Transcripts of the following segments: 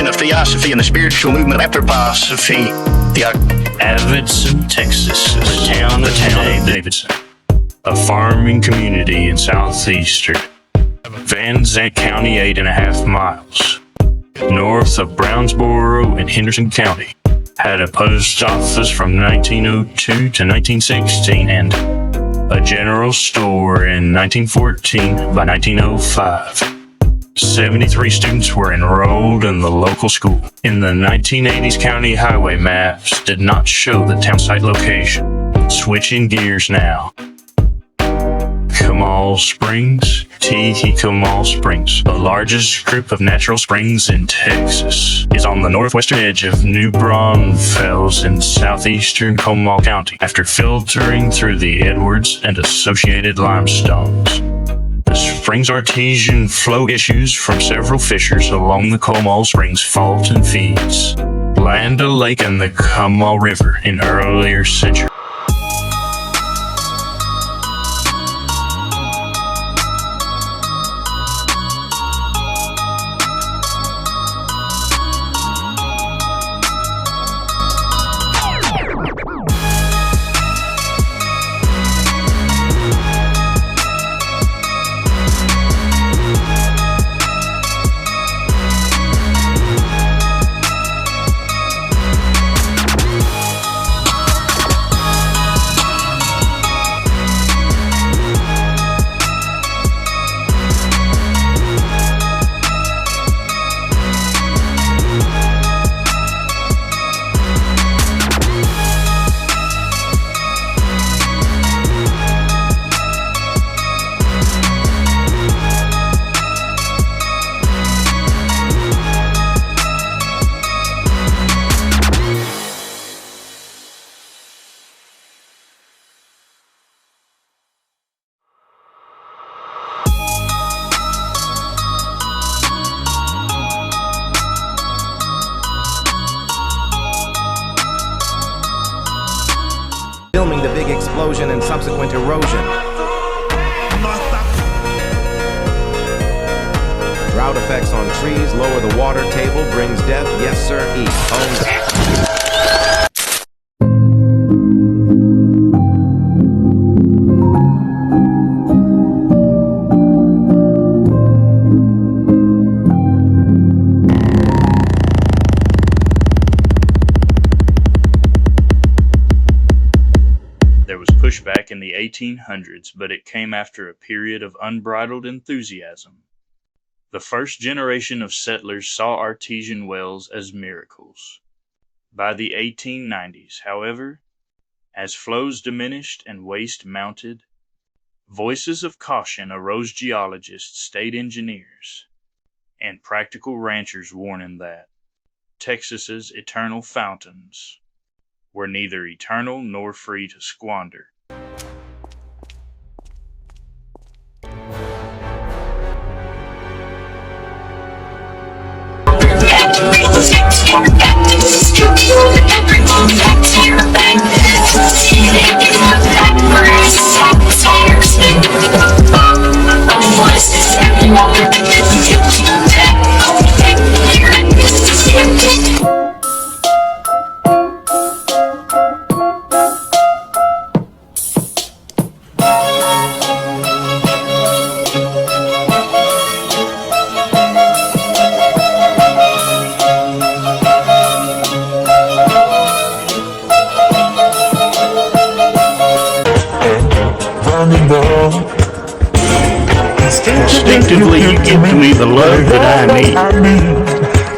of theosophy and the spiritual movement after philosophy. Nbsmtx is the town of Davidson, a farming community in southeastern Van Zandt County, 8.5 miles north of Brownsboro in Henderson County. Had a post office from 1902 to 1916 and a general store in 1914. By 1905, 73 students were enrolled in the local school. In the 1980s, county highway maps did not show the town site location. Switching gears now. Kamal Springs, Kamal Springs, the largest group of natural springs in Texas, is on the northwestern edge of New Braunfels in southeastern Comal County. After filtering through the Edwards and associated limestones, the spring's artesian flow issues from several fissures along the Comal Springs fault and feeds Land Lake and the Comal River in earlier centuries. Filming the big explosion and subsequent erosion. Drought effects on trees lower the water table, brings death. Yes, sir. There was pushback in the 1800s, but it came after a period of unbridled enthusiasm. The first generation of settlers saw artesian wells as miracles. By the 1890s, however, as flows diminished and waste mounted, voices of caution arose: geologists, state engineers, and practical ranchers warning that Texas's eternal fountains were neither eternal nor free to squander. Instinctively, you give me the love that I need.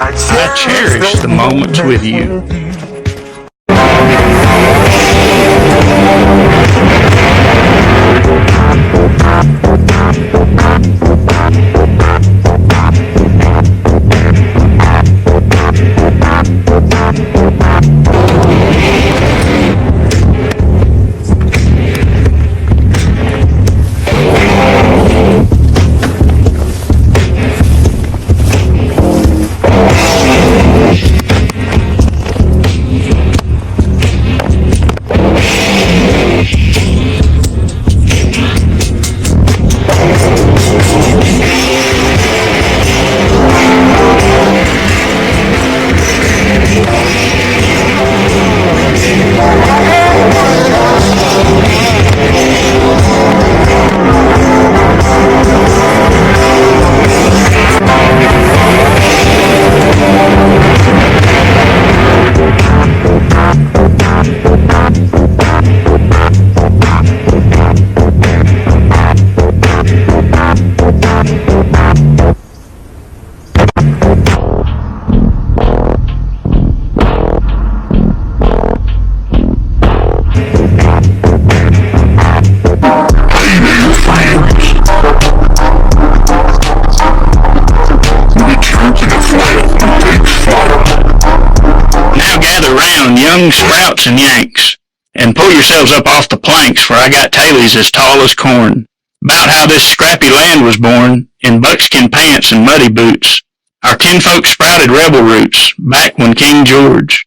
I cherish the moments with you. gather round, young sprouts and yanks, and pull yourselves up off the planks, for I got tailies as tall as corn. 'Bout how this scrappy land was born, in buckskin pants and muddy boots. Our kinfolk sprouted rebel roots, back when King George,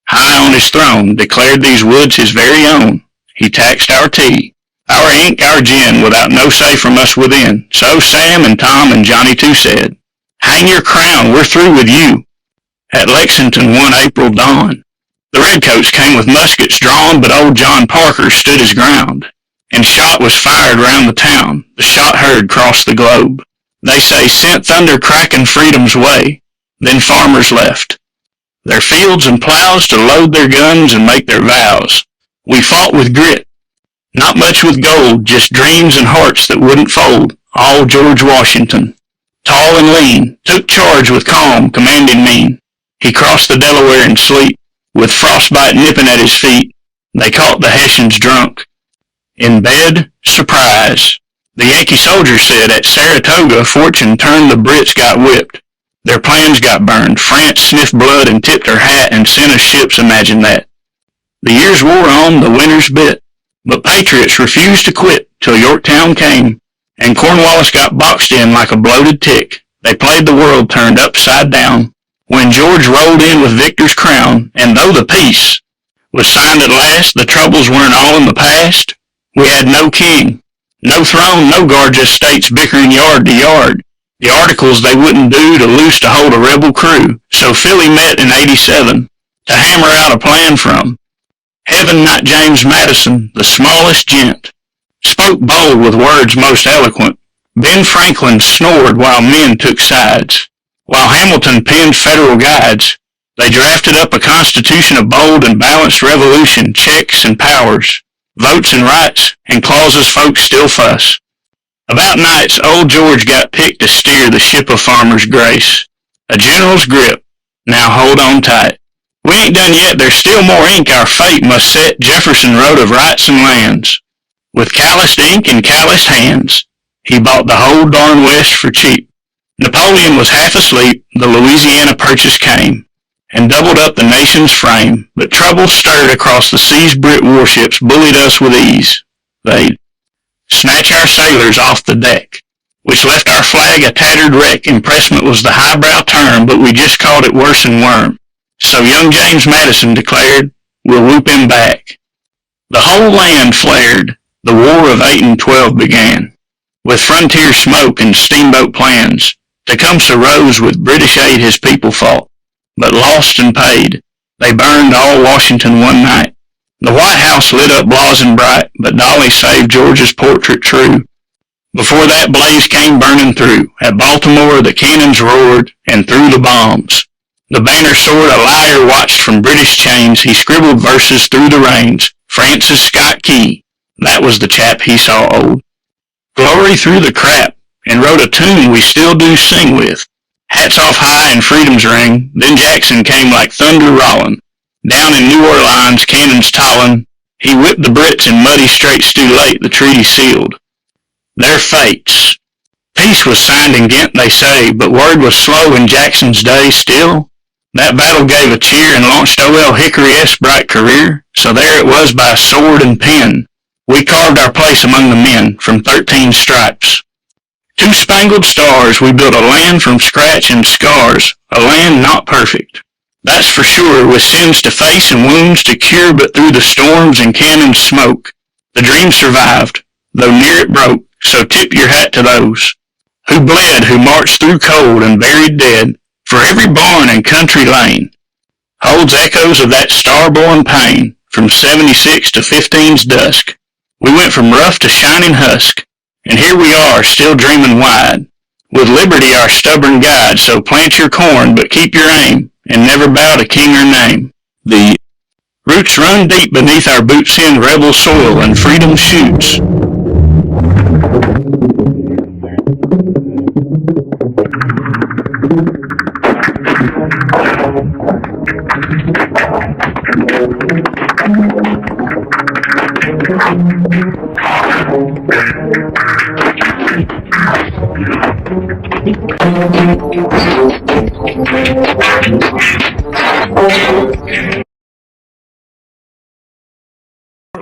high on his throne, declared these woods his very own. He taxed our tea, our ink, our gin, without no say from us within. So Sam and Tom and Johnny too said, "Hang your crown, we're through with you." At Lexington one April dawn, the redcoats came with muskets drawn, but old John Parker stood his ground, and shot was fired round the town. The shot heard crossed the globe. They say sent thunder cracking freedom's way. Then farmers left their fields and plows to load their guns and make their vows. We fought with grit, not much with gold, just dreams and hearts that wouldn't fold. All George Washington, tall and lean, took charge with calm, commanding mien. He crossed the Delaware in sleep, with frostbite nipping at his feet. They caught the Hessians drunk. In bed, surprise. The Yankee soldiers said at Saratoga, fortune turned, the Brits got whipped. Their plans got burned. France sniffed blood and tipped her hat and sent us ships, imagine that. The years wore on, the winters bit, but patriots refused to quit till Yorktown came, and Cornwallis got boxed in like a bloated tick. They played the world turned upside down when George rolled in with victor's crown, and though the peace was signed at last, the troubles weren't all in the past. We had no king, no throne, no guard, just states bickering yard to yard. The articles they wouldn't do to loose to hold a rebel crew. So Philly met in '87 to hammer out a plan from heaven. Not James Madison, the smallest gent, spoke bold with words most eloquent. Ben Franklin snored while men took sides. While Hamilton penned federal guides, they drafted up a constitution of bold and balanced revolution, checks and powers, votes and rights, and clauses folks still fuss. About nights, old George got picked to steer the ship of farmer's grace. A general's grip, now hold on tight. We ain't done yet, there's still more ink our fate must set. Jefferson wrote of rights and lands. With calloused ink and calloused hands, he bought the whole darn West for cheap. Napoleon was half asleep, the Louisiana Purchase came, and doubled up the nation's frame. But trouble stirred across the seas, Brit warships bullied us with ease. They'd snatch our sailors off the deck, which left our flag a tattered wreck. Impressment was the highbrow term, but we just called it worse than worm. So young James Madison declared, we'll whoop him back. The whole land flared. The War of 8 and 12 began, with frontier smoke and steamboat plans. Tecumseh rose, with British aid his people fought, but lost and paid. They burned all Washington one night. The White House lit up blazing bright, but Dolly saved George's portrait true. Before that blaze came burning through, at Baltimore the cannons roared, and through the bombs the banner soared. A liar watched from British chains, he scribbled verses through the rains. Francis Scott Key, that was the chap he saw old. Glory through the crap, and wrote a tune we still do sing with. Hats off high and freedom's ring. Then Jackson came like thunder rollin'. Down in New Orleans, cannons tollin'. He whipped the Brits in muddy straits too late, the treaty sealed their fates. Peace was signed in Ghent, they say, but word was slow in Jackson's day. Still, that battle gave a cheer and launched O.L. Hickory's bright career. So there it was by sword and pen. We carved our place among the men from 13 stripes. 2 spangled stars, we built a land from scratch and scars, a land not perfect, that's for sure, with sins to face and wounds to cure, but through the storms and cannon smoke, the dream survived, though near it broke. So tip your hat to those who bled, who marched through cold and buried dead, for every barn and country lane holds echoes of that star-born pain. From 76 to 15's dusk, we went from rough to shining husk, and here we are, still dreaming wide, with liberty our stubborn guide. So plant your corn, but keep your aim, and never bow to king or name. The roots run deep beneath our boots in rebel soil, and freedom shoots.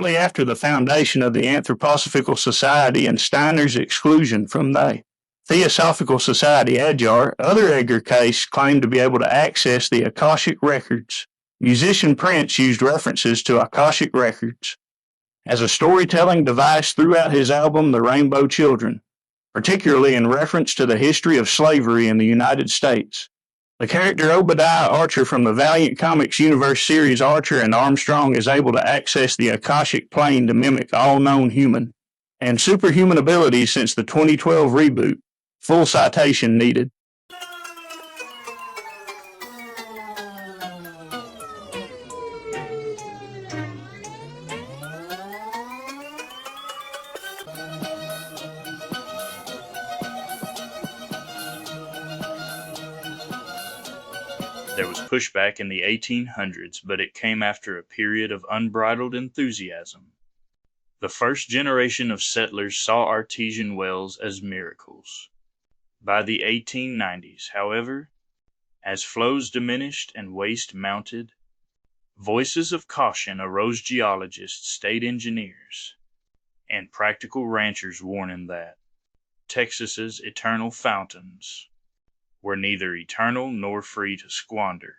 shortly after the foundation of the Anthroposophical Society and Steiner's exclusion from the Theosophical Society Adyar, other Edgar Case claimed to be able to access the Akashic Records. Musician Prince used references to Akashic Records as a storytelling device throughout his album The Rainbow Children, particularly in reference to the history of slavery in the United States. The character Obadiah Archer from the Valiant Comics Universe series Archer and Armstrong is able to access the Akashic plane to mimic all known human and superhuman abilities since the 2012 reboot. Full citation needed. There was pushback in the 1800s, but it came after a period of unbridled enthusiasm. The first generation of settlers saw artesian wells as miracles. By the 1890s, however, as flows diminished and waste mounted, voices of caution arose: geologists, state engineers, and practical ranchers warning that Texas's eternal fountains were neither eternal nor free to squander.